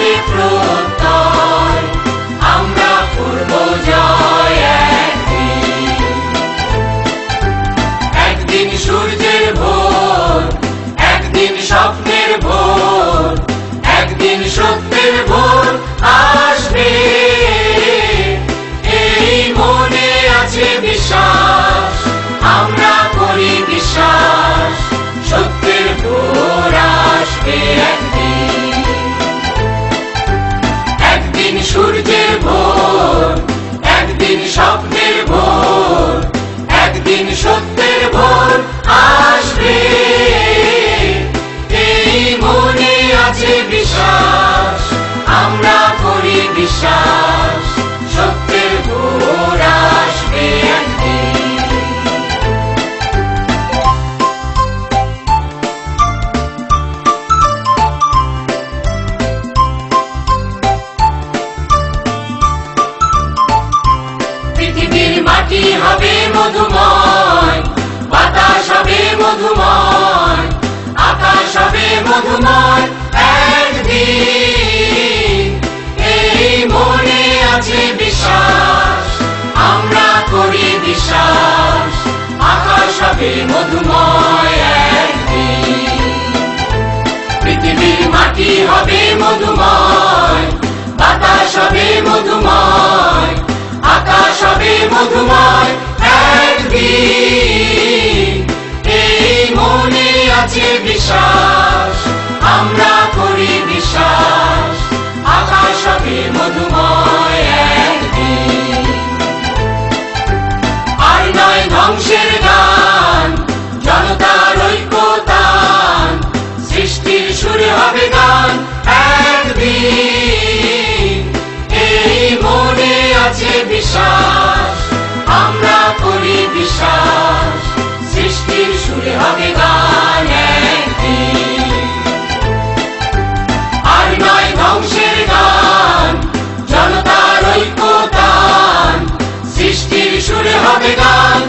করি প্রত্যয়, আমরা করব জয় একদিন। একদিন সূর্যের ভোর, একদিন স্বপ্নের ভোর, একদিন সত্যের ভোর আসবে, এই মনে আছে বিশ্বাস, আমরা করি বিশ্বাস, সত্যের ভোর আসবে একদিন। একদিন সূর্যের ভোর, একদিন স্বপ্নের ভোর, একদিন সত্যের ভোর আসবে, এই মনে আছে বিশ্বাস, আমরা করি বিশ্বাস, সত্যের ভোর আসবে একদিন। পৃথিবীর মাটি হবে মধুময়, বাতাস হবে মধুময়, আকাশ হবে মধুময় একদিন, এই মনে আছে বিশ্বাস, আমরা করি বিশ্বাস, আকাশ হবে মধুময় একদিন। পৃথিবীর মাটি হবে মধুময়, বাতাস হবে মধুময়, আকাশ হবে মধুময় একদিন, এই মনে আছে বিশ্বাস, আমরা করি বিশ্বাস, আকাশ হবে মধুময় একদিন। আর নয় ধ্বংসের গান, জনতার ঐক্যতান, সৃষ্টির সুরে হবে গান একদিন, এই মনে আছে বিশ্বাস, আমরা করি বিশ্বাস, সৃষ্টির সুরে হবে গান একদিন। আর নয় ধ্বংসের গান, জনতার ঐক্যতান, সৃষ্টির সুরে হবে গান